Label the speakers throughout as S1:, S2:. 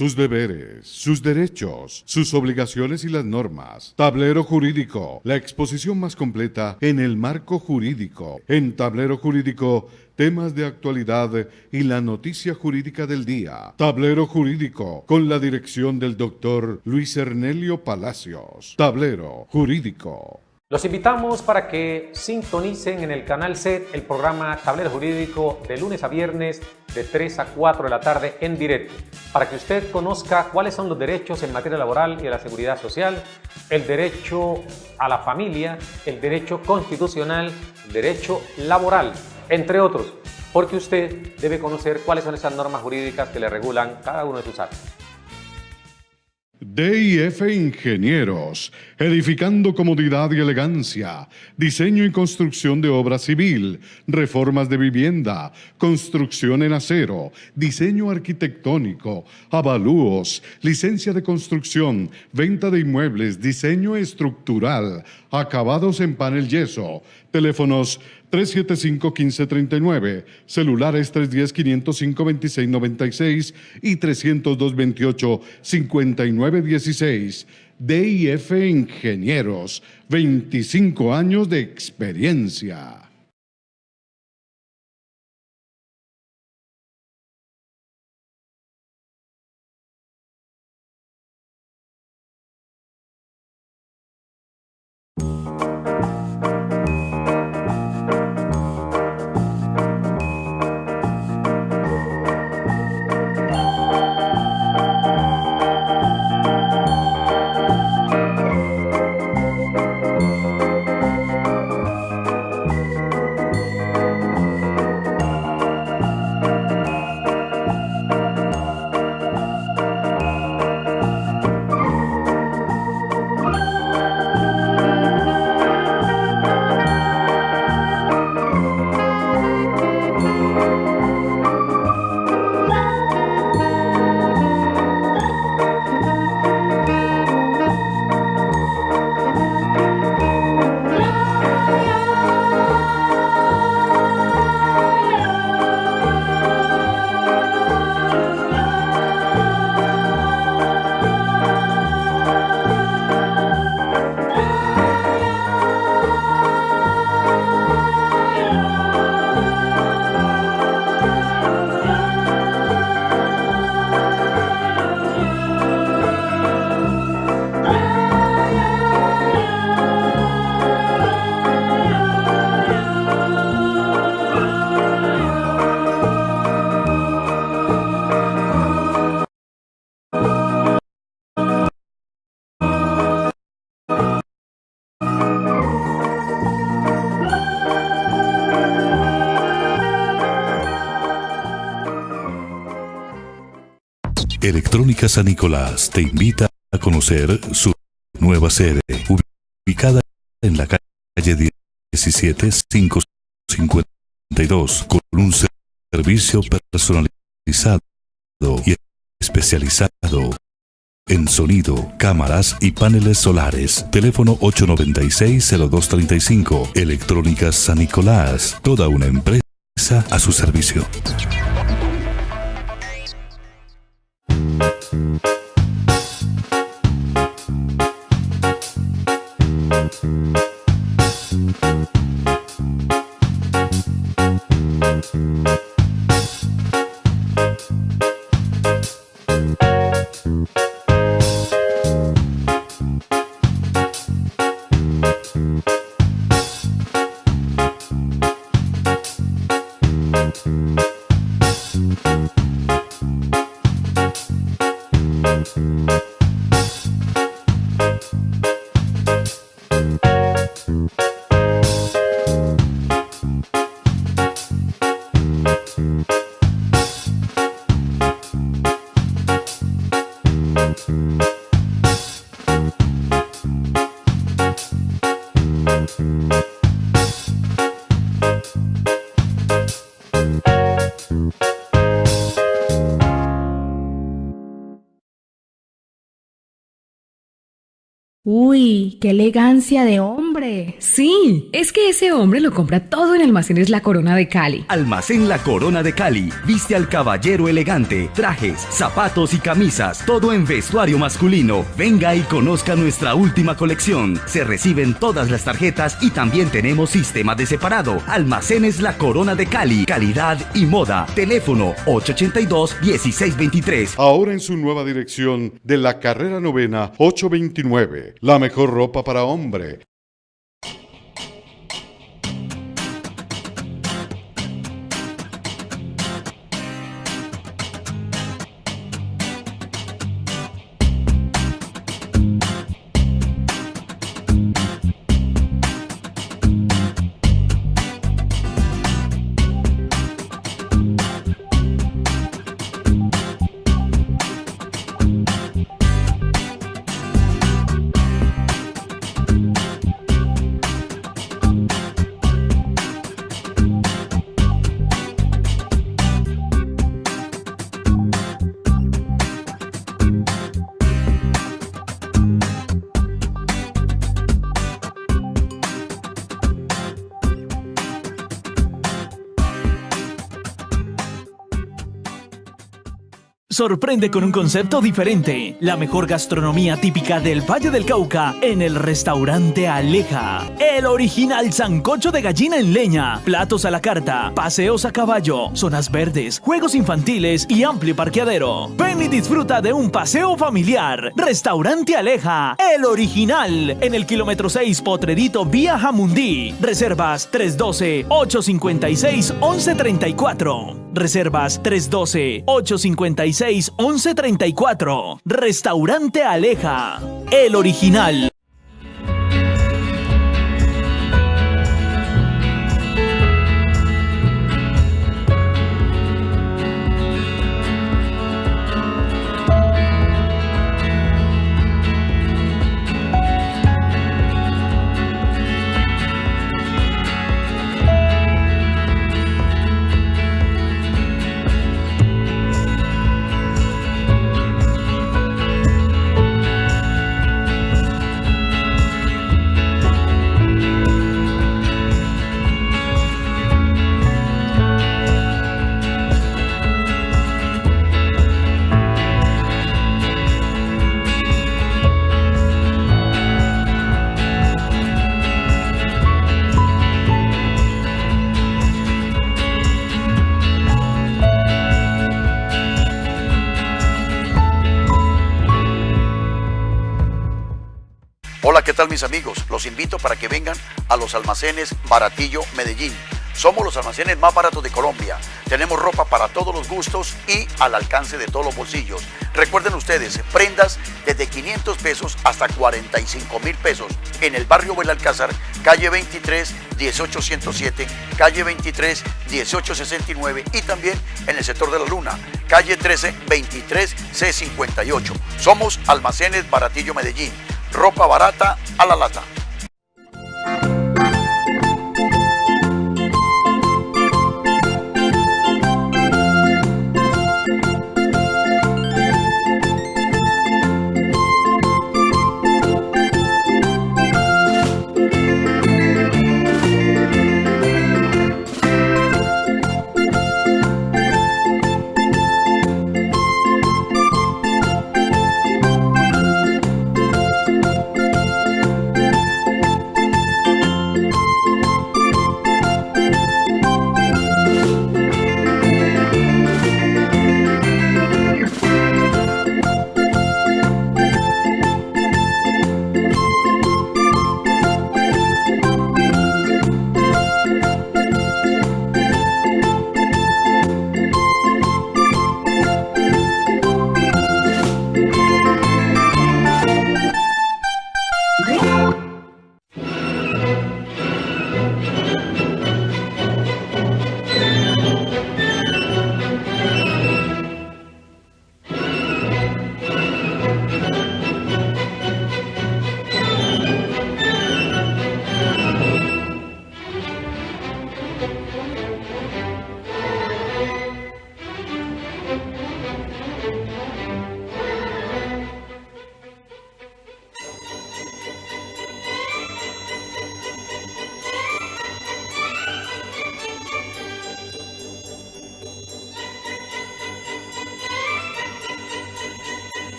S1: sus deberes, sus derechos, sus obligaciones y las normas. Tablero Jurídico, la exposición más completa en el marco jurídico. En Tablero Jurídico, temas de actualidad y la noticia jurídica del día. Tablero Jurídico, con la dirección del doctor Luis Ernelio Palacios. Tablero Jurídico.
S2: Los invitamos para que sintonicen en el canal SED el programa Tablero Jurídico de lunes a viernes de 3 a 4 de la tarde en directo, para que usted conozca cuáles son los derechos en materia laboral y de la seguridad social, el derecho a la familia, el derecho constitucional, el derecho laboral, entre otros, porque usted debe conocer cuáles son esas normas jurídicas que le regulan cada uno de sus actos.
S1: DIF Ingenieros, edificando comodidad y elegancia, diseño y construcción de obra civil, reformas de vivienda, construcción en acero, diseño arquitectónico, avalúos, licencia de construcción, venta de inmuebles, diseño estructural, acabados en panel yeso, teléfonos 375-1539, celulares 310-505-2696 y 302-28-5916. DIF Ingenieros, 25 años de experiencia.
S3: Electrónica San Nicolás te invita a conocer su nueva sede, ubicada en la calle 17552, con un servicio personalizado y especializado en sonido, cámaras y paneles solares. Teléfono 896-0235. Electrónica San Nicolás, toda una empresa a su servicio.
S4: Uy, qué elegancia de hombre. hombre. Sí, es que ese hombre lo compra todo en Almacenes La Corona de Cali.
S5: Almacén La Corona de Cali. Viste al caballero elegante. Trajes, zapatos y camisas. Todo en vestuario masculino. Venga y conozca nuestra última colección. Se reciben todas las tarjetas y también tenemos sistema de separado. Almacenes La Corona de Cali. Calidad y moda. Teléfono 882-1623.
S1: Ahora en su nueva dirección de la Carrera Novena 829. La mejor ropa para hombre.
S6: Sorprende con un concepto diferente. La mejor gastronomía típica del Valle del Cauca en el restaurante Aleja. El original sancocho de gallina en leña, platos a la carta, paseos a caballo, zonas verdes, juegos infantiles y amplio parqueadero. Ven y disfruta de un paseo familiar. Restaurante Aleja, el original, en el kilómetro 6 Potrerito vía Jamundí. Reservas 312-856-1134. Reservas 312-856-1134. Restaurante Aleja, el original.
S7: Hola, ¿qué tal mis amigos? Los invito para que vengan a los almacenes Baratillo Medellín. Somos los almacenes más baratos de Colombia. Tenemos ropa para todos los gustos y al alcance de todos los bolsillos. Recuerden ustedes, prendas desde 500 pesos hasta 45.000 pesos. En el barrio Belalcázar, calle 23, 18107, calle 23, 1869 y también en el sector de la Luna, calle 13, 23, C58. Somos almacenes Baratillo Medellín. Ropa barata a la lata.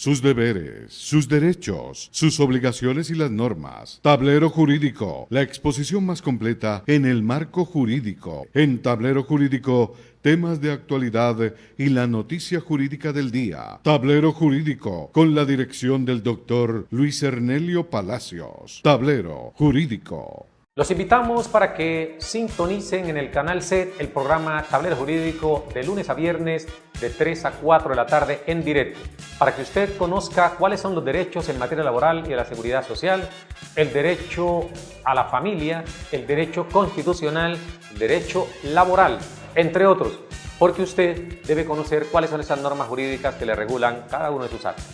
S1: sus deberes, sus derechos, sus obligaciones y las normas. Tablero Jurídico, la exposición más completa en el marco jurídico. En Tablero Jurídico, temas de actualidad y la noticia jurídica del día. Tablero Jurídico, con la dirección del doctor Luis Ernelio Palacios. Tablero Jurídico.
S2: Los invitamos para que sintonicen en el canal SED el programa Tablero Jurídico de lunes a viernes de 3 a 4 de la tarde en directo, para que usted conozca cuáles son los derechos en materia laboral y de la seguridad social, el derecho a la familia, el derecho constitucional, el derecho laboral, entre otros, porque usted debe conocer cuáles son esas normas jurídicas que le regulan cada uno de sus actos.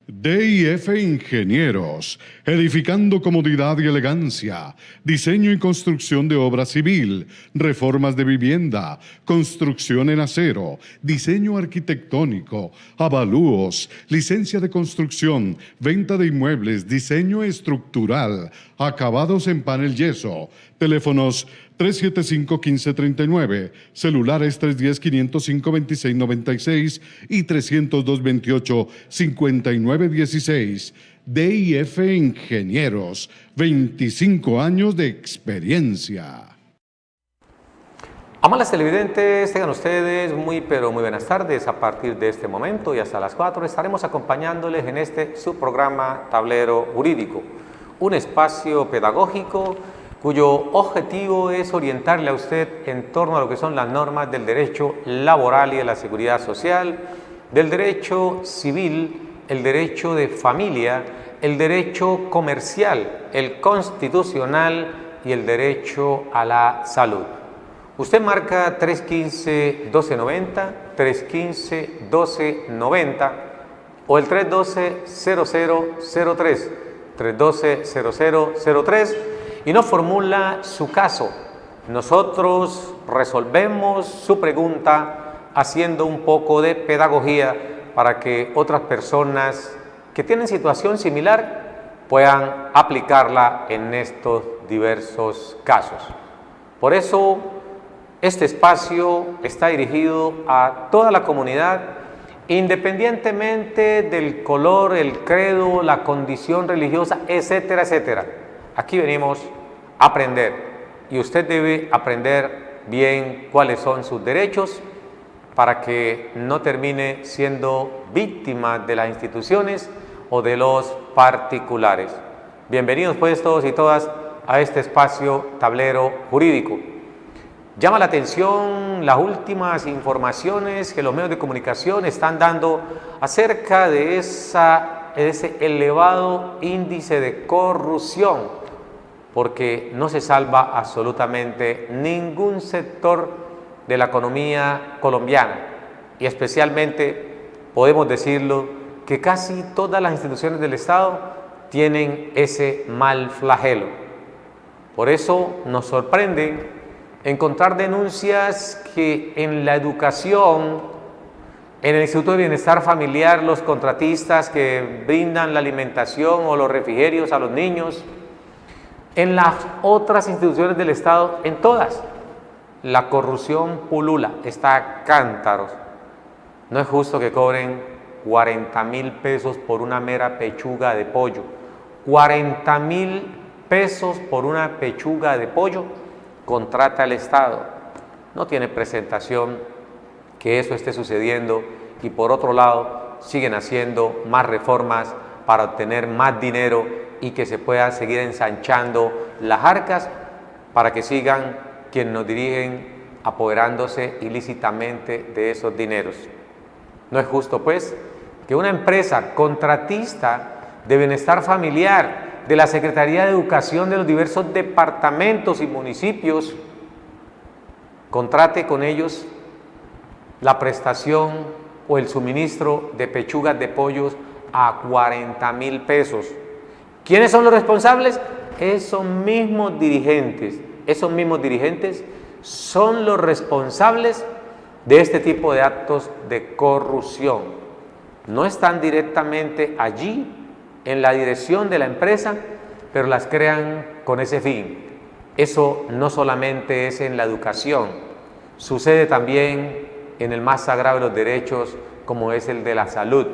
S1: DIF Ingenieros, edificando comodidad y elegancia, diseño y construcción de obra civil, reformas de vivienda, construcción en acero, diseño arquitectónico, avalúos, licencia de construcción, venta de inmuebles, diseño estructural, acabados en panel yeso, teléfonos 375-1539, celulares 310-505-2696 y 302-28-5916. DIF Ingenieros, 25 años de experiencia.
S2: Amables televidentes, tengan ustedes muy buenas tardes. A partir de este momento y hasta las 4 estaremos acompañándoles en este subprograma Tablero Jurídico, un espacio pedagógico cuyo objetivo es orientarle a usted en torno a lo que son las normas del derecho laboral y de la seguridad social, del derecho civil, el derecho de familia, el derecho comercial, el constitucional y el derecho a la salud. Usted marca 315-1290, 315-1290 o el 312-0003, 312-0003 y nos formula su caso. Nosotros resolvemos su pregunta haciendo un poco de pedagogía para que otras personas que tienen situación similar puedan aplicarla en estos diversos casos. Por eso, este espacio está dirigido a toda la comunidad, independientemente del color, el credo, la condición religiosa, etcétera, etcétera. Aquí venimos a aprender y usted debe aprender bien cuáles son sus derechos para que no termine siendo víctima de las instituciones o de los particulares. Bienvenidos pues todos y todas a este espacio Tablero Jurídico. Llama la atención las últimas informaciones que los medios de comunicación están dando acerca de ese elevado índice de corrupción, porque no se salva absolutamente ningún sector de la economía colombiana y especialmente podemos decirlo que casi todas las instituciones del Estado tienen ese mal flagelo. Por eso nos sorprende encontrar denuncias que en la educación, en el Instituto de Bienestar Familiar, los contratistas que brindan la alimentación o los refrigerios a los niños, en las otras instituciones del Estado, en todas, la corrupción pulula, está a cántaros. No es justo que cobren 40.000 pesos por una mera pechuga de pollo. 40.000 pesos por una pechuga de pollo contrata el Estado. No tiene presentación que eso esté sucediendo y por otro lado siguen haciendo más reformas para obtener más dinero y que se puedan seguir ensanchando las arcas para que sigan quienes nos dirigen apoderándose ilícitamente de esos dineros. No es justo pues que una empresa contratista de bienestar familiar de la Secretaría de Educación de los diversos departamentos y municipios contrate con ellos la prestación o el suministro de pechugas de pollos a 40.000 pesos. ¿Quiénes son los responsables? Esos mismos dirigentes son los responsables de este tipo de actos de corrupción. No están directamente allí en la dirección de la empresa, pero las crean con ese fin. Eso no solamente es en la educación, sucede también en el más sagrado de los derechos, como es el de la salud.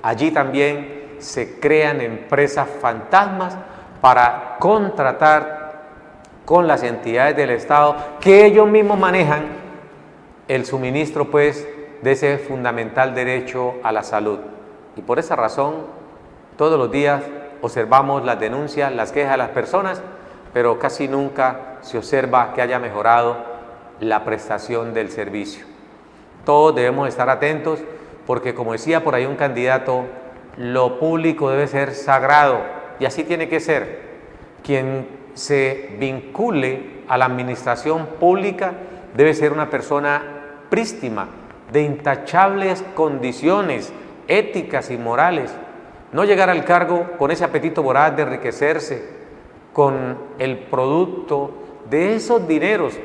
S2: Allí también se crean empresas fantasmas para contratar con las entidades del Estado que ellos mismos manejan el suministro pues de ese fundamental derecho a la salud. Y por esa razón todos los días observamos las denuncias, las quejas de las personas, pero casi nunca se observa que haya mejorado la prestación del servicio. Todos debemos estar atentos porque, como decía por ahí un candidato, lo público debe ser sagrado y así tiene que ser. Quien se vincule a la administración pública debe ser una persona prístima, de intachables condiciones éticas y morales. No llegar al cargo con ese apetito voraz de enriquecerse con el producto de esos dineros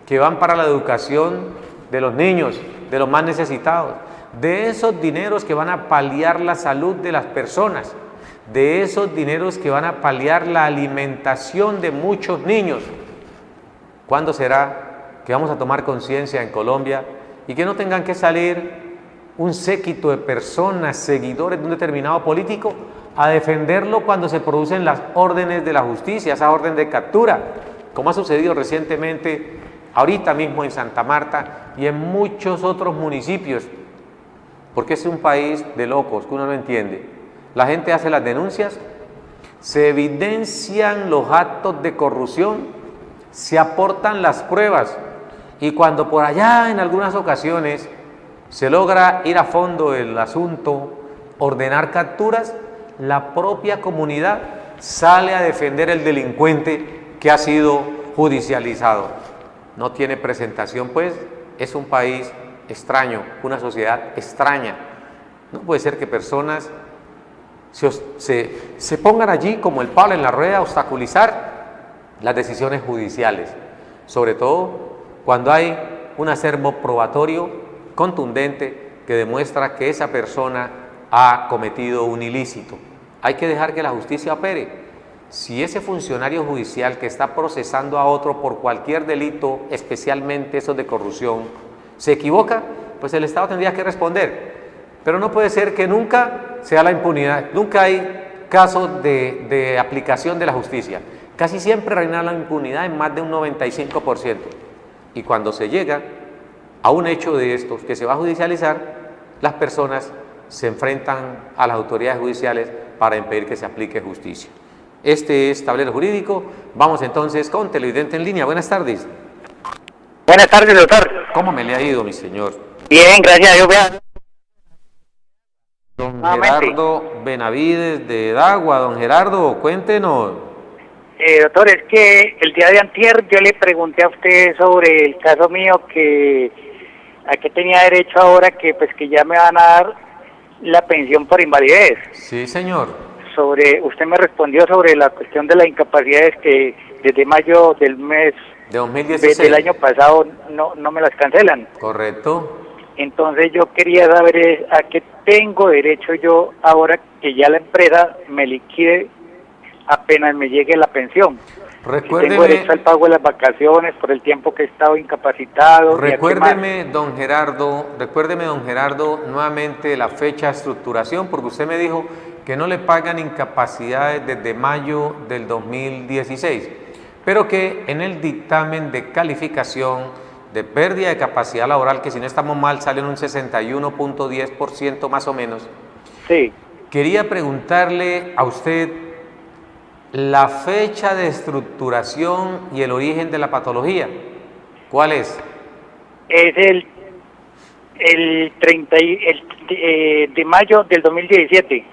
S2: que van para la educación de los niños, de los más necesitados, de esos dineros que van a paliar la salud de las personas, de esos dineros que van a paliar la alimentación de muchos niños. ¿Cuándo será que vamos a tomar conciencia en Colombia y que no tengan que salir un séquito de personas, seguidores de un determinado político, a defenderlo cuando se producen las órdenes de la justicia, esa orden de captura, como ha sucedido recientemente, ahorita mismo en Santa Marta y en muchos otros municipios? Porque es un país de locos que uno no entiende. La gente hace las denuncias, se evidencian los actos de corrupción, se aportan las pruebas y cuando por allá en algunas ocasiones se logra ir a fondo del asunto, ordenar capturas, la propia comunidad sale a defender el delincuente que ha sido judicializado. No tiene presentación, pues es un país extraño, una sociedad extraña. No puede ser que personas se pongan allí como el palo en la rueda a obstaculizar las decisiones judiciales, sobre todo cuando hay un acervo probatorio contundente que demuestra que esa persona ha cometido un ilícito. Hay que dejar que la justicia opere. Si ese funcionario judicial que está procesando a otro por cualquier delito, especialmente esos de corrupción, se equivoca, pues el Estado tendría que responder. Pero no puede ser que nunca sea la impunidad, nunca hay casos de aplicación de la justicia. Casi siempre reina la impunidad en más de un 95%. Y cuando se llega a un hecho de estos que se va a judicializar, las personas se enfrentan a las autoridades judiciales para impedir que se aplique justicia. Este es Tablero Jurídico. Vamos entonces con Televidente en Línea. Buenas tardes.
S8: Buenas tardes, doctor.
S2: ¿Cómo me le ha ido, mi señor?
S8: Bien, gracias a Dios. Vea.
S2: Don Gerardo Benavides de Dagua. Don Gerardo, cuéntenos.
S8: Doctor, es que el día de antier yo le pregunté a usted sobre el caso mío, que a qué tenía derecho ahora que pues que ya me van a dar la pensión por invalidez.
S2: Sí, señor.
S8: Usted me respondió sobre la cuestión de las incapacidades que desde mayo del mes
S2: de 2016
S8: del año pasado no me las cancelan.
S2: Correcto.
S8: Entonces yo quería saber a qué tengo derecho yo ahora que ya la empresa me liquide apenas me llegue la pensión.
S2: Recuérdeme,
S8: si tengo derecho al pago de las vacaciones por el tiempo que he estado incapacitado.
S2: Recuérdeme, don Gerardo, nuevamente la fecha de estructuración, porque usted me dijo que no le pagan incapacidades desde mayo del 2016, pero que en el dictamen de calificación de pérdida de capacidad laboral, que si no estamos mal sale en un 61.10% más o menos.
S8: Sí.
S2: Quería preguntarle a usted la fecha de estructuración y el origen de la patología. ¿Cuál es?
S8: Es el 30 de mayo del 2017.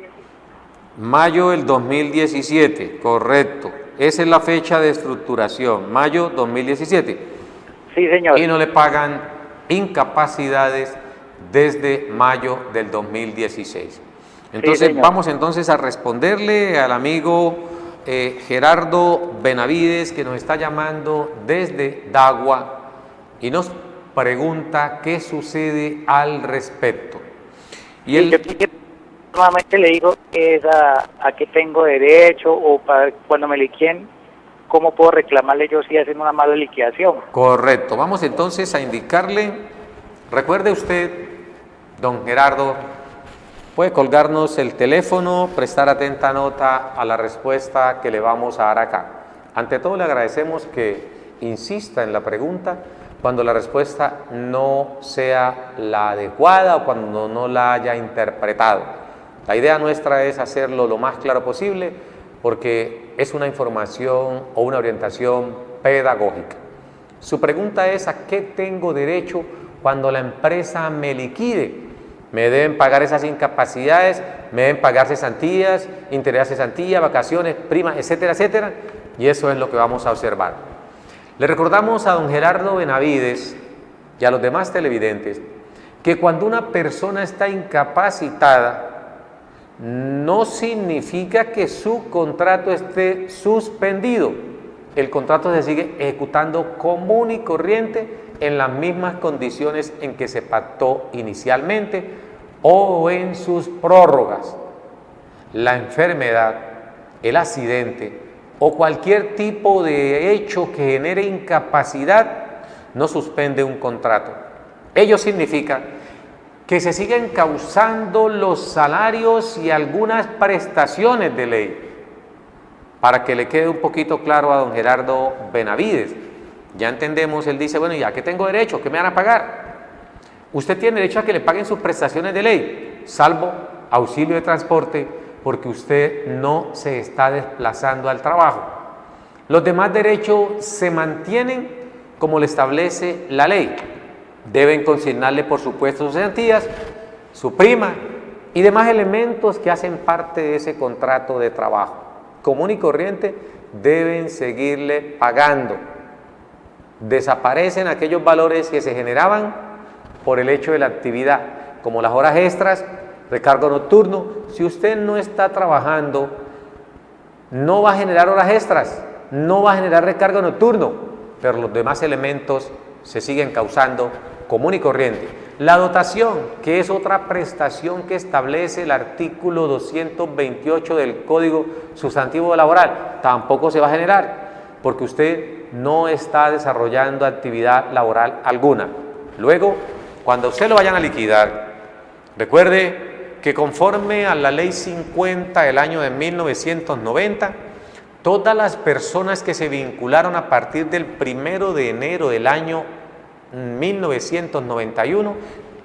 S2: Mayo del 2017, correcto. Esa es la fecha de estructuración, mayo 2017.
S8: Sí, señor.
S2: Y no le pagan incapacidades desde mayo del 2016. Entonces,
S8: sí,
S2: vamos entonces a responderle al amigo Gerardo Benavides, que nos está llamando desde Dagua y nos pregunta qué sucede al respecto. Y él...
S8: Nuevamente le digo a qué tengo derecho, o para cuando me liquiden, ¿cómo puedo reclamarle yo si hacen una mala liquidación?
S2: Correcto. Vamos entonces a indicarle, recuerde usted, Don Gerardo, puede colgarnos el teléfono, prestar atenta nota a la respuesta que le vamos a dar acá. Ante todo le agradecemos que insista en la pregunta cuando la respuesta no sea la adecuada o cuando no la haya interpretado. La idea nuestra es hacerlo lo más claro posible porque es una información o una orientación pedagógica. Su pregunta es: ¿a qué tengo derecho cuando la empresa me liquide? ¿Me deben pagar esas incapacidades? ¿Me deben pagar cesantías, interés de cesantía, vacaciones, primas, etcétera, etcétera? Y eso es lo que vamos a observar. Le recordamos a don Gerardo Benavides y a los demás televidentes que cuando una persona está incapacitada, no significa que su contrato esté suspendido. El contrato se sigue ejecutando común y corriente en las mismas condiciones en que se pactó inicialmente o en sus prórrogas. La enfermedad, el accidente o cualquier tipo de hecho que genere incapacidad no suspende un contrato. Ello significa que se siguen causando los salarios y algunas prestaciones de ley. Para que le quede un poquito claro a don Gerardo Benavides, ya entendemos, él dice, bueno, ¿ya qué tengo derecho? ¿Qué me van a pagar? Usted tiene derecho a que le paguen sus prestaciones de ley, salvo auxilio de transporte, porque usted no se está desplazando al trabajo. Los demás derechos se mantienen como le establece la ley. Deben consignarle, por supuesto, sus cesantías, su prima y demás elementos que hacen parte de ese contrato de trabajo común y corriente, deben seguirle pagando. Desaparecen aquellos valores que se generaban por el hecho de la actividad, como las horas extras, recargo nocturno. Si usted no está trabajando, no va a generar horas extras, no va a generar recargo nocturno, pero los demás elementos se siguen causando común y corriente. La dotación, que es otra prestación que establece el artículo 228 del Código Sustantivo Laboral, tampoco se va a generar, porque usted no está desarrollando actividad laboral alguna. Luego, cuando usted lo vayan a liquidar, recuerde que conforme a la Ley 50 del año de 1990, todas las personas que se vincularon a partir del 1 de enero del año 1991,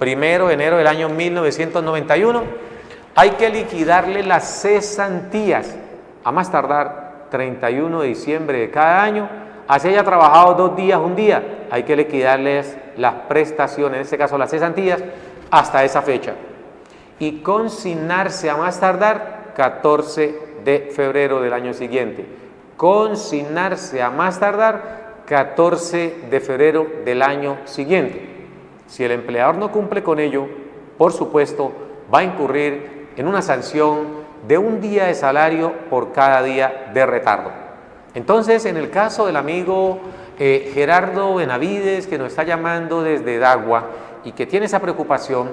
S2: 1 de enero del año 1991, hay que liquidarle las cesantías a más tardar 31 de diciembre de cada año. Así haya trabajado 2 días, 1 día, hay que liquidarles las prestaciones, en este caso las cesantías, hasta esa fecha. Y consignarse a más tardar 14 de febrero del año siguiente. Consignarse a más tardar 14 de febrero del año siguiente. Si el empleador no cumple con ello, por supuesto, va a incurrir en una sanción de 1 día de salario por cada día de retardo. Entonces, en el caso del amigo Gerardo Benavides, que nos está llamando desde Dagua y que tiene esa preocupación,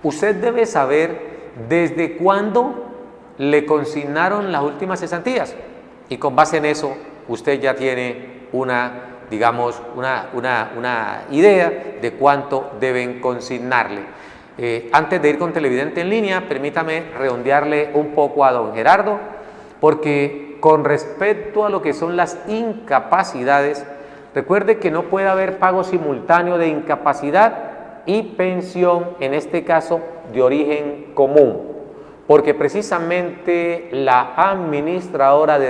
S2: usted debe saber desde cuándo le consignaron las últimas cesantías, y con base en eso usted ya tiene una idea de cuánto deben consignarle. Antes de ir con Televidente en línea, permítame redondearle un poco a don Gerardo, porque con respecto a lo que son las incapacidades, recuerde que no puede haber pago simultáneo de incapacidad y pensión, en este caso de origen común, porque precisamente la administradora la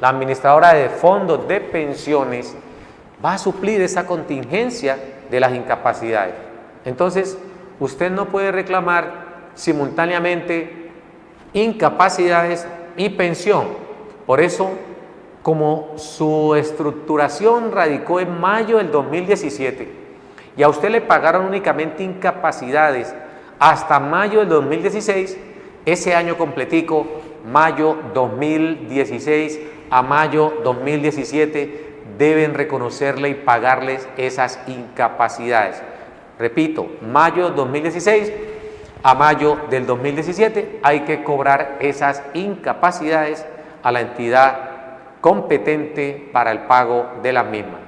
S2: administradora de fondos de pensiones va a suplir esa contingencia de las incapacidades. Entonces, usted no puede reclamar simultáneamente incapacidades y pensión. Por eso, como su estructuración radicó en mayo del 2017 y a usted le pagaron únicamente incapacidades hasta mayo del 2016, ese año completico, mayo 2016 a mayo 2017, deben reconocerle y pagarles esas incapacidades. Repito, mayo 2016 a mayo del 2017 hay que cobrar esas incapacidades a la entidad competente para el pago de las mismas.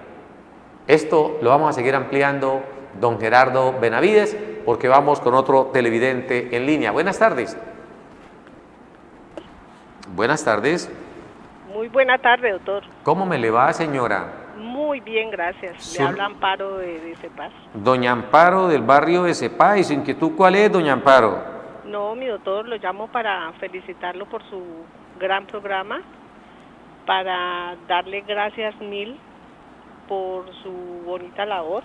S2: Esto lo vamos a seguir ampliando don Gerardo Benavides, porque vamos con otro televidente en línea. Buenas tardes. Buenas tardes.
S9: Muy buena tarde, doctor.
S2: ¿Cómo me le va, señora?
S9: Muy bien, gracias. Le habla Amparo de Cepaz.
S2: Doña Amparo del barrio de Cepaz. ¿Y su inquietud cuál es, doña Amparo?
S9: No, mi doctor, lo llamo para felicitarlo por su gran programa, para darle gracias mil por su bonita labor,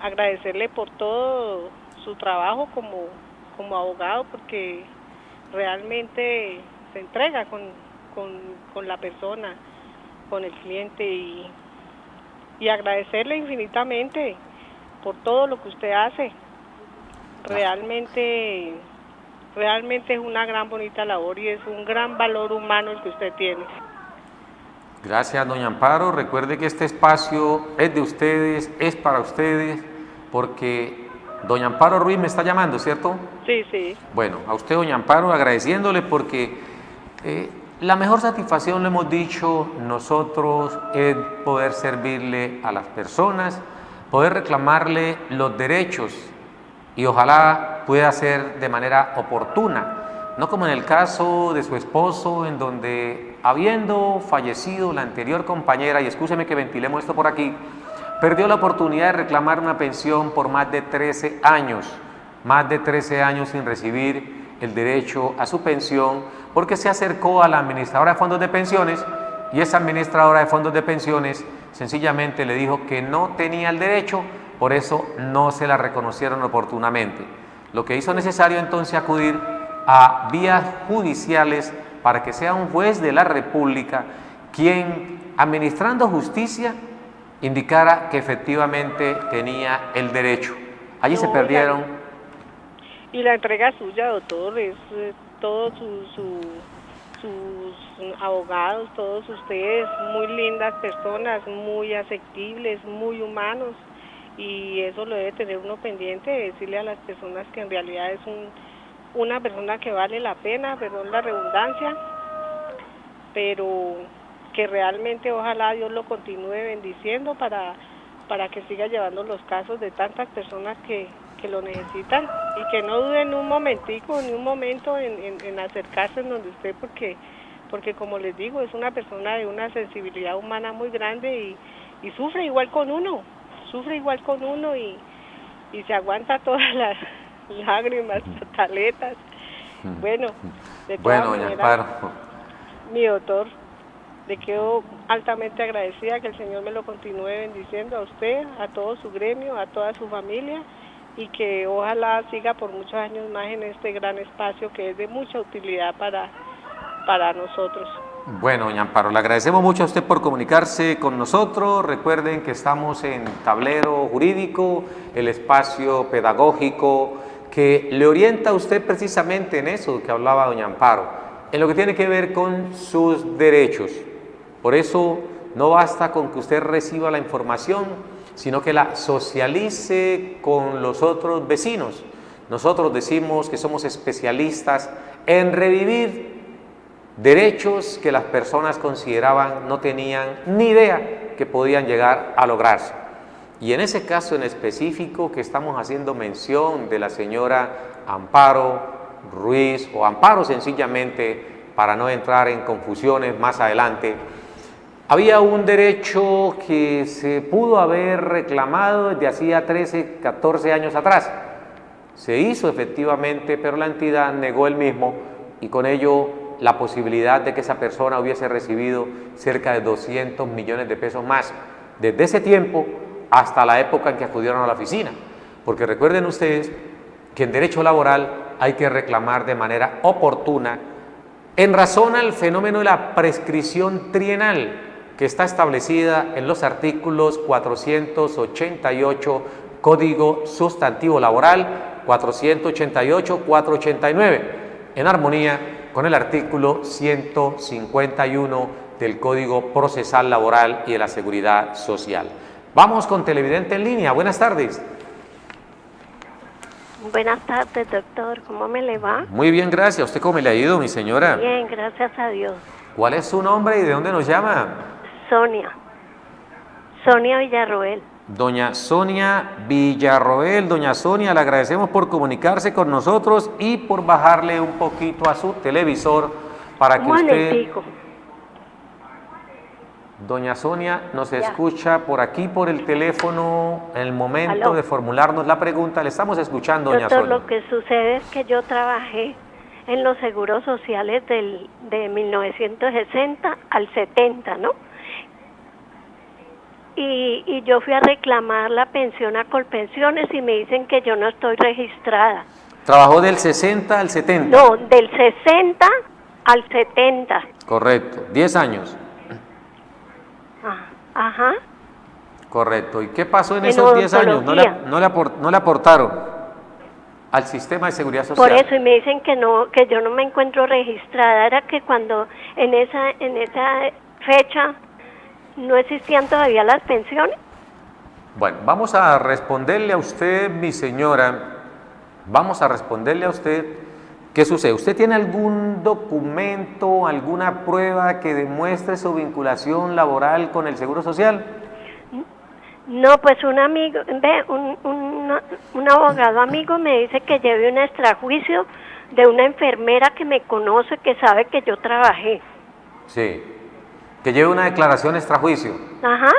S9: agradecerle por todo su trabajo como abogado, porque realmente se entrega con la persona, con el cliente, y agradecerle infinitamente por todo lo que usted hace. Realmente es una gran bonita labor y es un gran valor humano el que usted tiene.
S2: Gracias, doña Amparo. Recuerde que este espacio es de ustedes, es para ustedes, porque doña Amparo Ruiz me está llamando, ¿cierto?
S9: Sí, sí.
S2: Bueno, a usted, doña Amparo, agradeciéndole porque la mejor satisfacción, le hemos dicho nosotros, es poder servirle a las personas, poder reclamarle los derechos, y ojalá pueda ser de manera oportuna, no como en el caso de su esposo, en donde, habiendo fallecido la anterior compañera, y escúcheme que ventilemos esto por aquí, perdió la oportunidad de reclamar una pensión por más de 13 años sin recibir el derecho a su pensión, porque se acercó a la administradora de fondos de pensiones, y esa administradora de fondos de pensiones sencillamente le dijo que no tenía el derecho, por eso no se la reconocieron oportunamente. Lo que hizo necesario entonces acudir a vías judiciales para que sea un juez de la República quien, administrando justicia, indicara que efectivamente tenía el derecho. Allí se perdieron.
S9: Y la entrega suya, doctor, es todos sus abogados, todos ustedes, muy lindas personas, muy asequibles, muy humanos, y eso lo debe tener uno pendiente, decirle a las personas que en realidad es una persona que vale la pena, perdón la redundancia, pero que realmente ojalá Dios lo continúe bendiciendo para que siga llevando los casos de tantas personas que lo necesitan, y que no duden un momentico, ni un momento en acercarse en donde usted, porque como les digo, es una persona de una sensibilidad humana muy grande y sufre igual con uno, y se aguanta todas las lágrimas, pataletas. Bueno, de todas
S2: doña
S9: maneras,
S2: Amparo,
S9: mi doctor, le quedo altamente agradecida, que el Señor me lo continúe bendiciendo a usted, a todo su gremio, a toda su familia, y que ojalá siga por muchos años más en este gran espacio que es de mucha utilidad para nosotros.
S2: Bueno, doña Amparo, le agradecemos mucho a usted por comunicarse con nosotros. Recuerden que estamos en Tablero Jurídico, el espacio pedagógico que le orienta a usted precisamente en eso que hablaba doña Amparo, en lo que tiene que ver con sus derechos. Por eso no basta con que usted reciba la información, sino que la socialice con los otros vecinos. Nosotros decimos que somos especialistas en revivir derechos que las personas consideraban no tenían ni idea que podían llegar a lograrse. Y en ese caso en específico que estamos haciendo mención de la señora Amparo Ruiz, o Amparo sencillamente, para no entrar en confusiones más adelante, había un derecho que se pudo haber reclamado desde hacía 13, 14 años atrás. Se hizo efectivamente, pero la entidad negó el mismo, y con ello la posibilidad de que esa persona hubiese recibido cerca de 200 millones de pesos más desde ese tiempo hasta la época en que acudieron a la oficina. Porque recuerden ustedes que en derecho laboral hay que reclamar de manera oportuna en razón al fenómeno de la prescripción trienal que está establecida en los artículos 488 Código Sustantivo Laboral, 488, 489, en armonía con el artículo 151 del Código Procesal Laboral y de la Seguridad Social. Vamos con televidente en línea. Buenas tardes.
S10: Buenas tardes, doctor. ¿Cómo me le va?
S2: Muy bien, gracias. ¿Usted cómo le ha ido, mi señora?
S10: Bien, gracias a Dios.
S2: ¿Cuál es su nombre y de dónde nos llama?
S10: Sonia. Sonia Villarroel.
S2: Doña Sonia Villarroel. Doña Sonia, le agradecemos por comunicarse con nosotros y por bajarle un poquito a su televisor para que usted... Doña Sonia, nos escucha por aquí, por el teléfono, en el momento de formularnos la pregunta. Le estamos escuchando, doña Sonia.
S10: Lo que sucede es que yo trabajé en los seguros sociales de 1960 al 70, ¿no? Y yo fui a reclamar la pensión a Colpensiones y me dicen que yo no estoy registrada.
S2: ¿Trabajó del 60 al 70?
S10: No, del 60 al 70.
S2: Correcto, 10 años.
S10: Ajá.
S2: Correcto. ¿Y qué pasó en esos 10 años? ¿No le aportaron al sistema de seguridad social?
S10: Por eso, y me dicen que yo no me encuentro registrada. Era que cuando en esa fecha no existían todavía las pensiones.
S2: Bueno, vamos a responderle a usted, mi señora. Vamos a responderle a usted. ¿Qué sucede? ¿Usted tiene algún documento, alguna prueba que demuestre su vinculación laboral con el Seguro Social?
S10: No, pues un amigo, un abogado amigo me dice que lleve un extrajuicio de una enfermera que me conoce, que sabe que yo trabajé.
S2: Sí, que lleve una declaración extrajuicio.
S10: Ajá.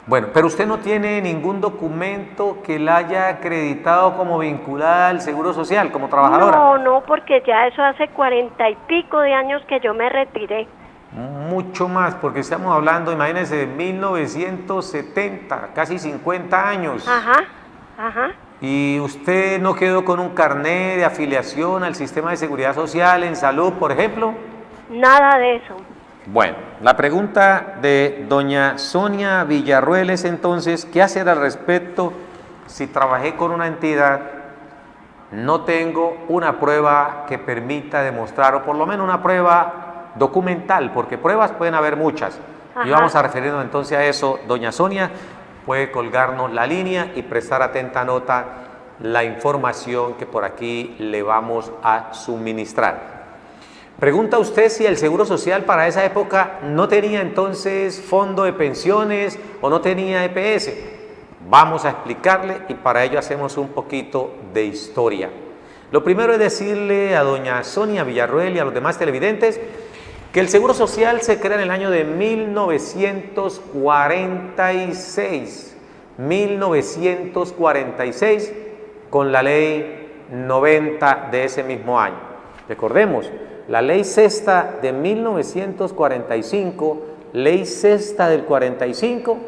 S2: Bueno, pero usted no tiene ningún documento que la haya acreditado como vinculada al Seguro Social, como trabajadora.
S10: No, porque ya eso hace 40 y pico de años que yo me retiré.
S2: Mucho más, porque estamos hablando, imagínense, de 1970, casi 50 años.
S10: Ajá.
S2: ¿Y usted no quedó con un carnet de afiliación al sistema de seguridad social en salud, por ejemplo?
S10: Nada de eso.
S2: Bueno, la pregunta de doña Sonia Villarroel es entonces, ¿qué hacer al respecto si trabajé con una entidad, no tengo una prueba que permita demostrar, o por lo menos una prueba documental, porque pruebas pueden haber muchas? Y vamos a referirnos entonces a eso. Doña Sonia puede colgarnos la línea y prestar atenta nota la información que por aquí le vamos a suministrar. Pregunta usted si el Seguro Social para esa época no tenía entonces fondo de pensiones o no tenía EPS. Vamos a explicarle y para ello hacemos un poquito de historia. Lo primero es decirle a doña Sonia Villarroel y a los demás televidentes que el Seguro Social se crea en el año de 1946. 1946 con la ley 90 de ese mismo año. Recordemos, la ley sexta de 1945, ley sexta del 45,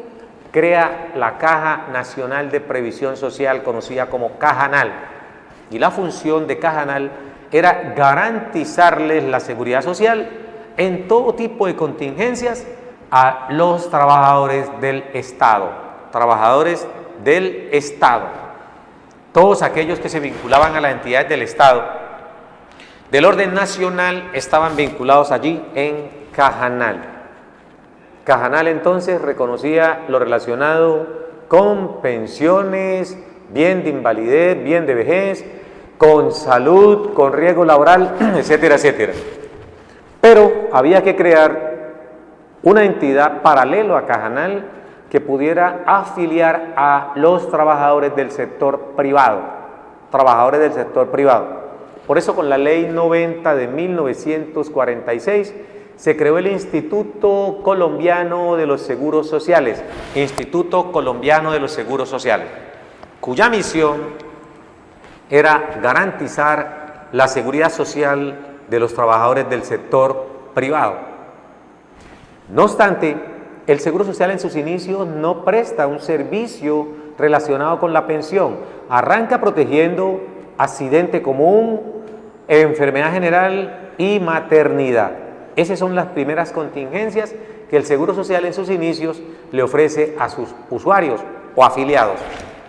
S2: crea la Caja Nacional de Previsión Social, conocida como Cajanal. Y la función de Cajanal era garantizarles la seguridad social en todo tipo de contingencias a los trabajadores del Estado. Trabajadores del Estado. Todos aquellos que se vinculaban a las entidades del Estado del orden nacional estaban vinculados allí en Cajanal. Cajanal entonces reconocía lo relacionado con pensiones, bien de invalidez, bien de vejez, con salud, con riesgo laboral, etcétera, etcétera. Pero había que crear una entidad paralelo a Cajanal que pudiera afiliar a los trabajadores del sector privado. Trabajadores del sector privado. Por eso con la ley 90 de 1946 se creó el Instituto Colombiano de los Seguros Sociales, Instituto Colombiano de los Seguros Sociales, cuya misión era garantizar la seguridad social de los trabajadores del sector privado. No obstante, el Seguro Social en sus inicios no presta un servicio relacionado con la pensión. Arranca protegiendo accidente común, enfermedad general y maternidad. Esas son las primeras contingencias que el Seguro Social en sus inicios le ofrece a sus usuarios o afiliados,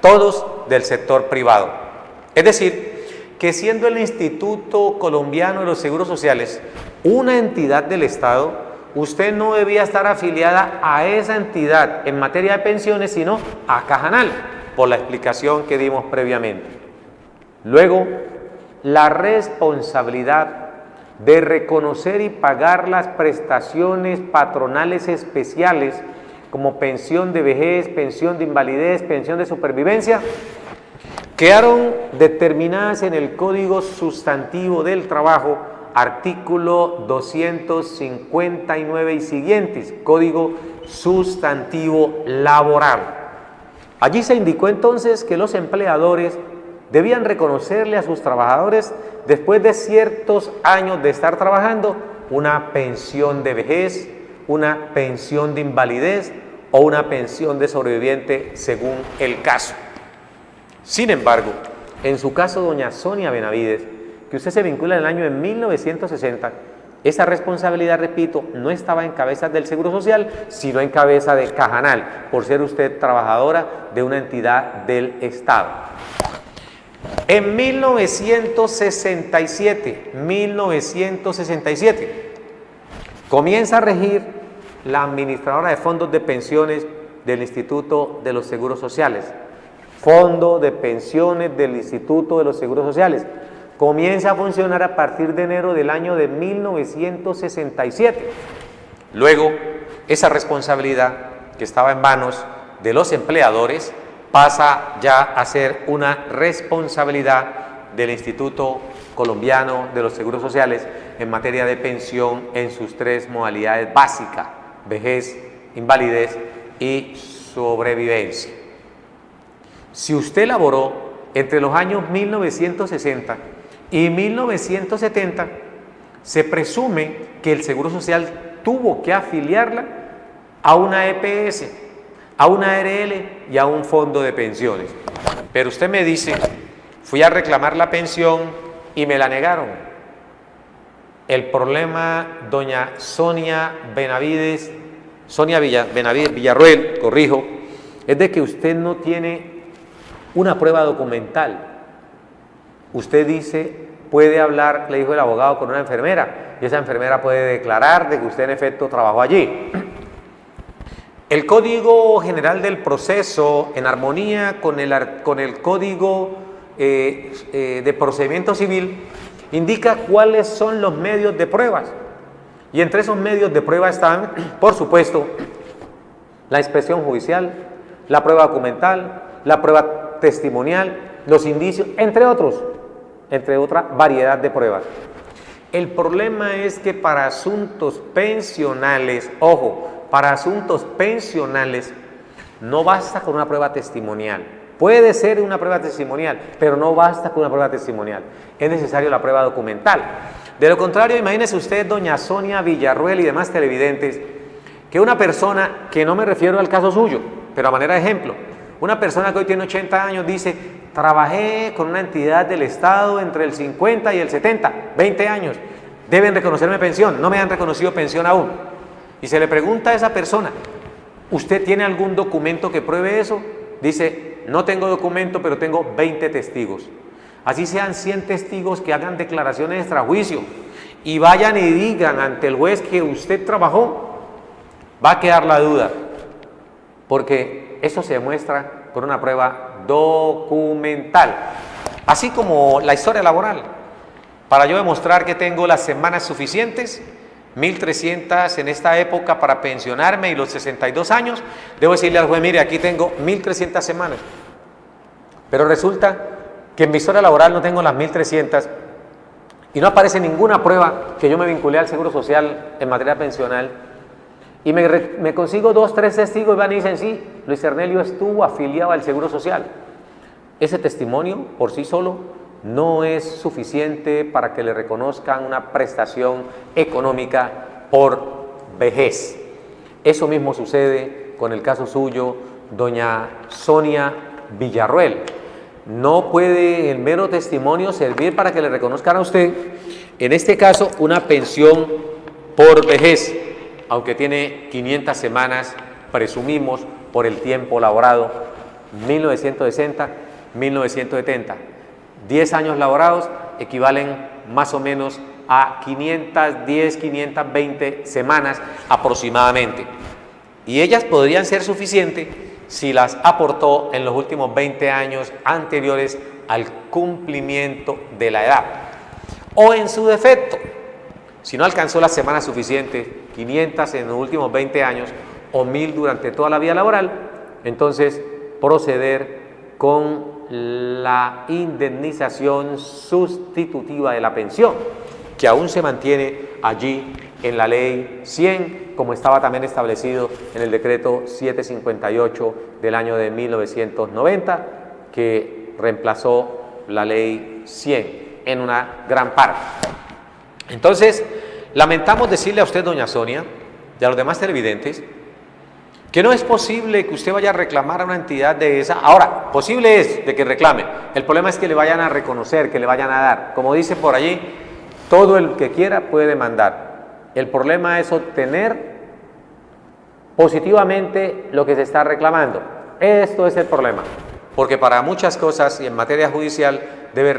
S2: todos del sector privado. Es decir, que siendo el Instituto Colombiano de los Seguros Sociales una entidad del Estado, usted no debía estar afiliada a esa entidad en materia de pensiones, sino a Cajanal, por la explicación que dimos previamente. Luego, la responsabilidad de reconocer y pagar las prestaciones patronales especiales como pensión de vejez, pensión de invalidez, pensión de supervivencia, quedaron determinadas en el Código Sustantivo del Trabajo, artículo 259 y siguientes, Código Sustantivo Laboral. Allí se indicó entonces que los empleadores debían reconocerle a sus trabajadores, después de ciertos años de estar trabajando, una pensión de vejez, una pensión de invalidez o una pensión de sobreviviente según el caso. Sin embargo, en su caso, doña Sonia Benavides, que usted se vincula en el año de 1960, esa responsabilidad, repito, no estaba en cabeza del Seguro Social, sino en cabeza de Cajanal, por ser usted trabajadora de una entidad del Estado. En 1967, comienza a regir la administradora de fondos de pensiones del Instituto de los Seguros Sociales. Fondo de pensiones del Instituto de los Seguros Sociales. Comienza a funcionar a partir de enero del año de 1967. Luego, esa responsabilidad que estaba en manos de los empleadores pasa ya a ser una responsabilidad del Instituto Colombiano de los Seguros Sociales en materia de pensión en sus tres modalidades básicas: vejez, invalidez y sobrevivencia. Si usted laboró entre los años 1960 y 1970, se presume que el Seguro Social tuvo que afiliarla a una EPS, a una ARL y a un fondo de pensiones. Pero usted me dice, fui a reclamar la pensión y me la negaron. El problema, doña Sonia Benavides, Benavides Villarroel, corrijo, es de que usted no tiene una prueba documental. Usted dice, puede hablar, le dijo el abogado, con una enfermera, y esa enfermera puede declarar de que usted en efecto trabajó allí. El Código General del Proceso, en armonía con el Código de Procedimiento Civil, indica cuáles son los medios de pruebas. Y entre esos medios de prueba están, por supuesto, la inspección judicial, la prueba documental, la prueba testimonial, los indicios, entre otra variedad de pruebas. El problema es que para asuntos pensionales, ojo, para asuntos pensionales no basta con una prueba testimonial. Puede ser una prueba testimonial, pero no basta con una prueba testimonial. Es necesaria la prueba documental. De lo contrario, imagínese usted, doña Sonia Villarroel y demás televidentes, que una persona, que no me refiero al caso suyo, pero a manera de ejemplo, una persona que hoy tiene 80 años dice, trabajé con una entidad del Estado entre el 50 y el 70, 20 años, deben reconocerme pensión, no me han reconocido pensión aún. Y se le pregunta a esa persona, ¿usted tiene algún documento que pruebe eso? Dice, no tengo documento, pero tengo 20 testigos. Así sean 100 testigos que hagan declaraciones extrajuicio y vayan y digan ante el juez que usted trabajó, va a quedar la duda, porque eso se demuestra con una prueba documental. Así como la historia laboral. Para yo demostrar que tengo las semanas suficientes, 1.300 en esta época para pensionarme y los 62 años, debo decirle al juez, mire, aquí tengo 1.300 semanas. Pero resulta que en mi historia laboral no tengo las 1.300 y no aparece ninguna prueba que yo me vinculé al Seguro Social en materia pensional. Y me consigo 2, 3 testigos y van y dicen, sí, Luis Ernelio estuvo afiliado al Seguro Social. Ese testimonio por sí solo no es suficiente para que le reconozcan una prestación económica por vejez. Eso mismo sucede con el caso suyo, doña Sonia Villarroel. No puede el mero testimonio servir para que le reconozcan a usted, en este caso, una pensión por vejez, aunque tiene 500 semanas, presumimos, por el tiempo laborado, 1960, 1970. 10 años laborados equivalen más o menos a 510, 520 semanas aproximadamente. Y ellas podrían ser suficientes si las aportó en los últimos 20 años anteriores al cumplimiento de la edad. O en su defecto, si no alcanzó las semanas suficientes, 500 en los últimos 20 años, o 1.000 durante toda la vida laboral, entonces proceder con la indemnización sustitutiva de la pensión, que aún se mantiene allí en la ley 100, como estaba también establecido en el decreto 758 del año de 1990, que reemplazó la ley 100 en una gran parte. Entonces, lamentamos decirle a usted, doña Sonia, y a los demás televidentes, que no es posible que usted vaya a reclamar a una entidad de esa. Ahora, posible es de que reclame. El problema es que le vayan a reconocer, que le vayan a dar. Como dice por allí, todo el que quiera puede demandar. El problema es obtener positivamente lo que se está reclamando. Esto es el problema. Porque para muchas cosas y en materia judicial debe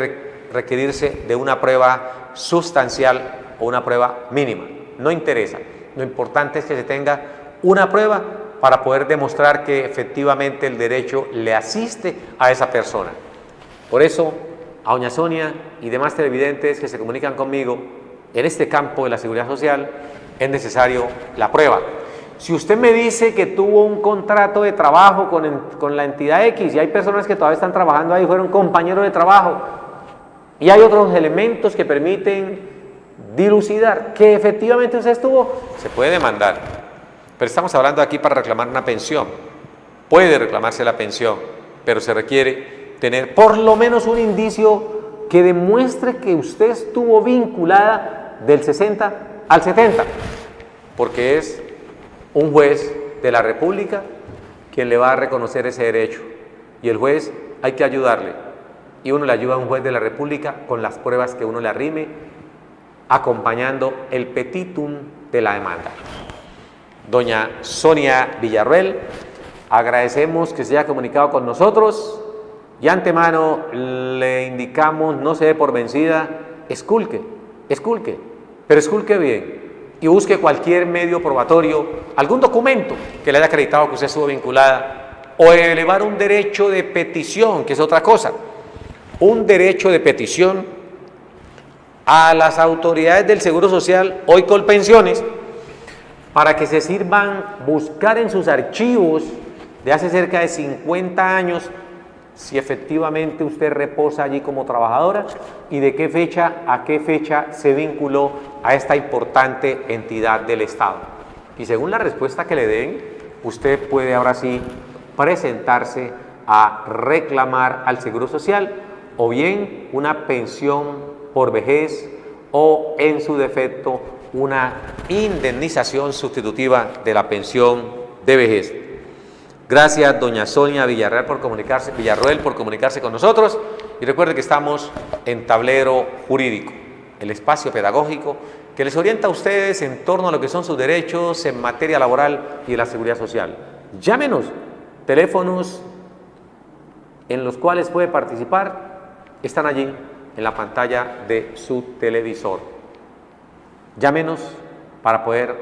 S2: requerirse de una prueba sustancial o una prueba mínima. No interesa. Lo importante es que se tenga una prueba para poder demostrar que efectivamente el derecho le asiste a esa persona. Por eso, a doña Sonia y demás televidentes que se comunican conmigo en este campo de la seguridad social, es necesario la prueba. Si usted me dice que tuvo un contrato de trabajo con la entidad X y hay personas que todavía están trabajando ahí, fueron compañeros de trabajo, y hay otros elementos que permiten dilucidar que efectivamente usted estuvo, se puede demandar. Pero estamos hablando aquí para reclamar una pensión. Puede reclamarse la pensión, pero se requiere tener por lo menos un indicio que demuestre que usted estuvo vinculada del 60 al 70, porque es un juez de la República quien le va a reconocer ese derecho, y el juez hay que ayudarle, y uno le ayuda a un juez de la República con las pruebas que uno le arrime, acompañando el petitum de la demanda. Doña Sonia Villarroel, agradecemos que se haya comunicado con nosotros y antemano le indicamos, no se dé por vencida, esculque, pero esculque bien y busque cualquier medio probatorio, algún documento que le haya acreditado que usted estuvo vinculada, o elevar un derecho de petición, que es otra cosa, un derecho de petición a las autoridades del Seguro Social, hoy Colpensiones, para que se sirvan buscar en sus archivos de hace cerca de 50 años si efectivamente usted reposa allí como trabajadora y de qué fecha a qué fecha se vinculó a esta importante entidad del Estado. Y según la respuesta que le den, usted puede ahora sí presentarse a reclamar al Seguro Social o bien una pensión por vejez o en su defecto una indemnización sustitutiva de la pensión de vejez. Gracias, doña Sonia Villarroel por comunicarse con nosotros, y recuerde que estamos en Tablero Jurídico, el espacio pedagógico que les orienta a ustedes en torno a lo que son sus derechos en materia laboral y de la seguridad social. Llámenos, teléfonos en los cuales puede participar están allí en la pantalla de su televisor. Llámenos para poder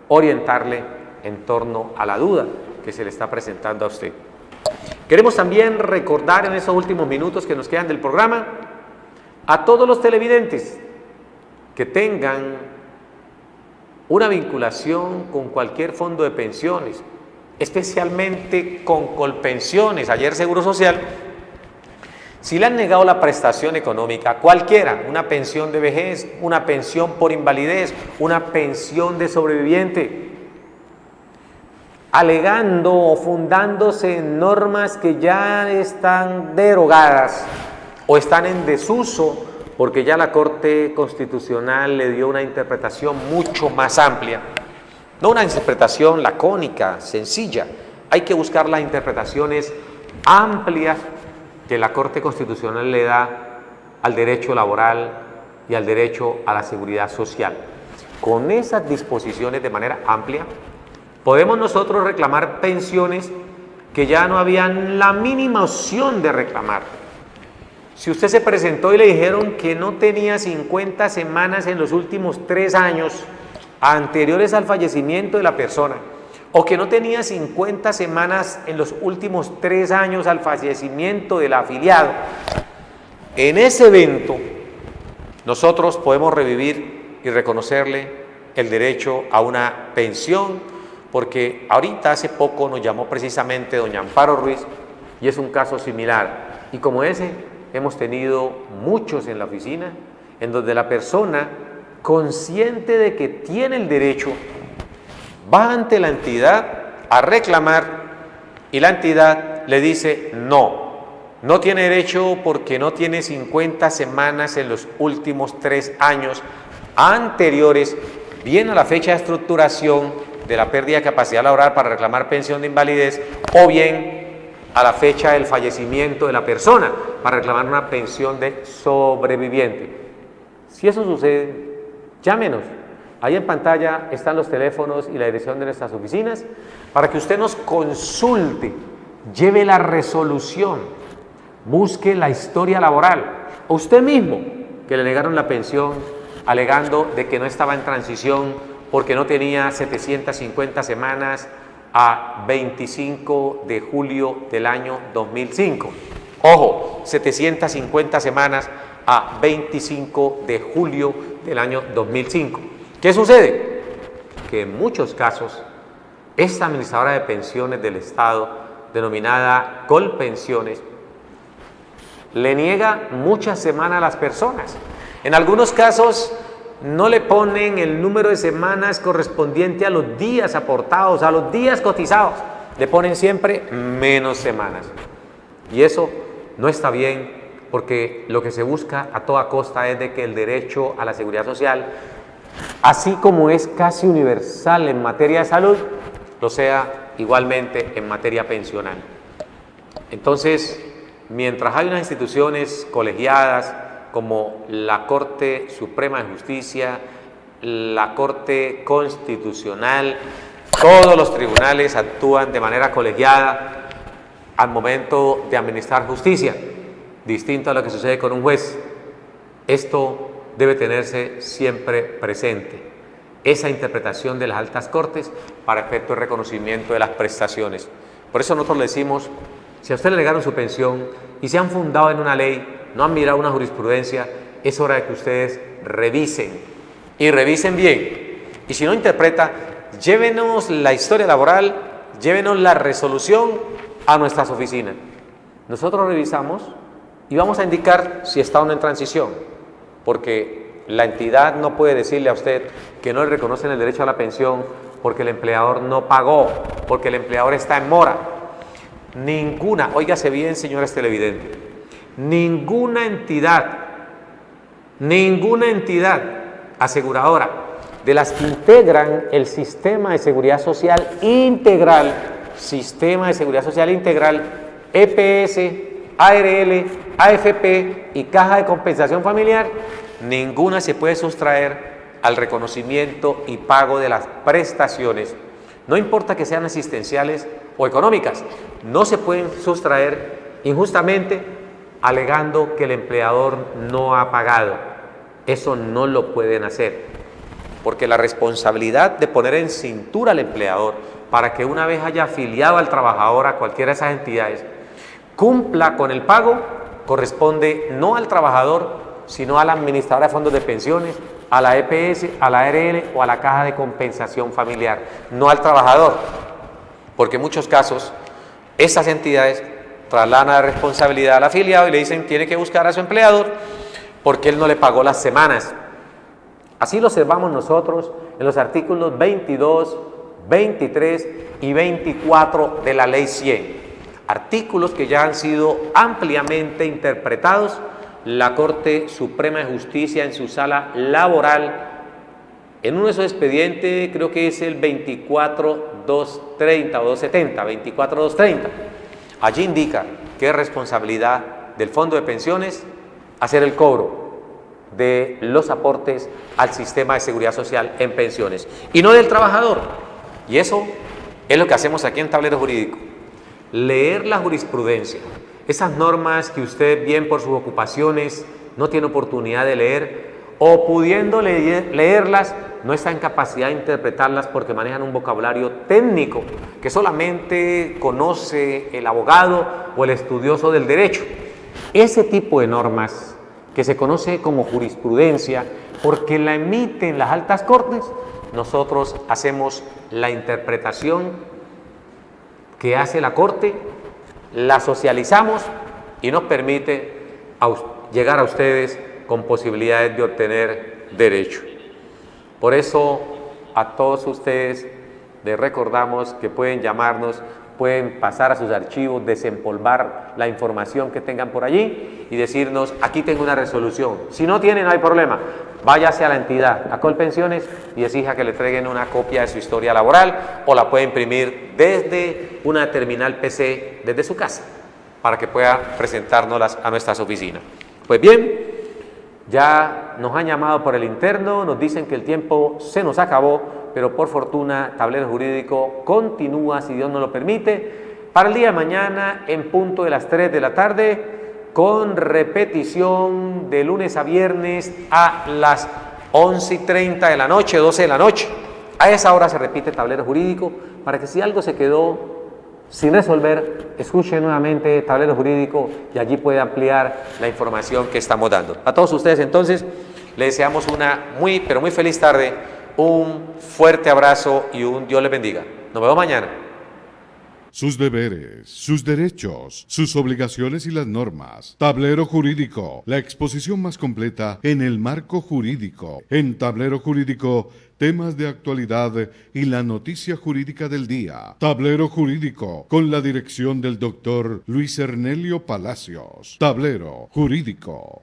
S2: orientarle en torno a la duda que se le está presentando a usted. Queremos también recordar en esos últimos minutos que nos quedan del programa a todos los televidentes que tengan una vinculación con cualquier fondo de pensiones, especialmente con Colpensiones, ayer Seguro Social. Si le han negado la prestación económica, cualquiera, una pensión de vejez, una pensión por invalidez, una pensión de sobreviviente, alegando o fundándose en normas que ya están derogadas o están en desuso, porque ya la Corte Constitucional le dio una interpretación mucho más amplia, no una interpretación lacónica, sencilla. Hay que buscar las interpretaciones amplias que la Corte Constitucional le da al derecho laboral y al derecho a la seguridad social. Con esas disposiciones de manera amplia, podemos nosotros reclamar pensiones que ya no habían la mínima opción de reclamar. Si usted se presentó y le dijeron que no tenía 50 semanas en los últimos 3 años anteriores al fallecimiento de la persona, o que no tenía 50 semanas en los últimos 3 años al fallecimiento del afiliado, en ese evento nosotros podemos revivir y reconocerle el derecho a una pensión porque ahorita hace poco nos llamó precisamente doña Amparo Ruiz y es un caso similar. Y como ese, hemos tenido muchos en la oficina, en donde la persona, consciente de que tiene el derecho, va ante la entidad a reclamar y la entidad le dice no tiene derecho porque no tiene 50 semanas en los últimos 3 años anteriores, bien a la fecha de estructuración de la pérdida de capacidad laboral para reclamar pensión de invalidez, o bien a la fecha del fallecimiento de la persona para reclamar una pensión de sobreviviente. Si eso sucede, llámenos. Ahí en pantalla están los teléfonos y la dirección de nuestras oficinas para que usted nos consulte, lleve la resolución, busque la historia laboral, o usted mismo que le negaron la pensión alegando de que no estaba en transición porque no tenía 750 semanas a 25 de julio del año 2005. Ojo, 750 semanas a 25 de julio del año 2005. ¿Qué sucede? Que en muchos casos, esta administradora de pensiones del Estado, denominada Colpensiones, le niega muchas semanas a las personas. En algunos casos no le ponen el número de semanas correspondiente a los días aportados, a los días cotizados. Le ponen siempre menos semanas. Y eso no está bien, porque lo que se busca a toda costa es de que el derecho a la seguridad social, así como es casi universal en materia de salud, lo sea igualmente en materia pensional. Entonces, mientras hay unas instituciones colegiadas como la Corte Suprema de Justicia, la Corte Constitucional, todos los tribunales actúan de manera colegiada al momento de administrar justicia, distinto a lo que sucede con un juez. Esto debe tenerse siempre presente, esa interpretación de las altas cortes para efecto de reconocimiento de las prestaciones. Por eso nosotros le decimos, si a usted le negaron su pensión y se han fundado en una ley, no han mirado una jurisprudencia, es hora de que ustedes revisen y revisen bien. Y si no interpreta, llévenos la historia laboral, llévenos la resolución a nuestras oficinas. Nosotros revisamos y vamos a indicar si está o no en transición, porque la entidad no puede decirle a usted que no le reconocen el derecho a la pensión porque el empleador no pagó, porque el empleador está en mora. Ninguna, óigase bien, señores televidentes, ninguna entidad aseguradora de las que integran el sistema de seguridad social integral, EPS, ARL, AFP y Caja de Compensación Familiar, ninguna se puede sustraer al reconocimiento y pago de las prestaciones, no importa que sean asistenciales o económicas, no se pueden sustraer injustamente alegando que el empleador no ha pagado. Eso no lo pueden hacer, porque la responsabilidad de poner en cintura al empleador para que una vez haya afiliado al trabajador a cualquiera de esas entidades, cumpla con el pago, corresponde no al trabajador, sino a la administradora de fondos de pensiones, a la EPS, a la ARL o a la Caja de Compensación Familiar, no al trabajador, porque en muchos casos esas entidades trasladan la responsabilidad al afiliado y le dicen tiene que buscar a su empleador porque él no le pagó las semanas. Así lo observamos nosotros en los artículos 22, 23 y 24 de la Ley 100, artículos que ya han sido ampliamente interpretados. La Corte Suprema de Justicia en su sala laboral, en uno de esos expedientes, creo que es el 24230 o 270, 24230, allí indica que es responsabilidad del Fondo de Pensiones hacer el cobro de los aportes al sistema de seguridad social en pensiones y no del trabajador. Y eso es lo que hacemos aquí en Tablero Jurídico, leer la jurisprudencia, esas normas que usted bien por sus ocupaciones no tiene oportunidad de leer o pudiendo leerlas no está en capacidad de interpretarlas porque manejan un vocabulario técnico que solamente conoce el abogado o el estudioso del derecho. Ese tipo de normas que se conoce como jurisprudencia porque la emiten las altas cortes nosotros hacemos la interpretación que hace la Corte, la socializamos y nos permite llegar a ustedes con posibilidades de obtener derecho. Por eso a todos ustedes les recordamos que pueden llamarnos, pueden pasar a sus archivos, desempolvar la información que tengan por allí y decirnos, aquí tengo una resolución. Si no tienen, no hay problema. Váyase a la entidad, a Colpensiones, y exija que le entreguen una copia de su historia laboral o la puede imprimir desde una terminal PC, desde su casa, para que pueda presentárnoslas a nuestras oficinas. Pues bien, ya nos han llamado por el interno, nos dicen que el tiempo se nos acabó, pero por fortuna Tablero Jurídico continúa, si Dios nos lo permite, para el día de mañana en punto de las 3 de la tarde, con repetición de lunes a viernes a las 11:30 de la noche, 12 de la noche. A esa hora se repite Tablero Jurídico, para que si algo se quedó sin resolver, escuche nuevamente Tablero Jurídico y allí puede ampliar la información que estamos dando. A todos ustedes entonces les deseamos una muy, pero muy feliz tarde, un fuerte abrazo y un Dios les bendiga. Nos vemos mañana.
S1: Sus deberes, sus derechos, sus obligaciones y las normas. Tablero Jurídico, la exposición más completa en el marco jurídico. En Tablero Jurídico, temas de actualidad y la noticia jurídica del día. Tablero Jurídico, con la dirección del doctor Luis Ernelio Palacios. Tablero Jurídico.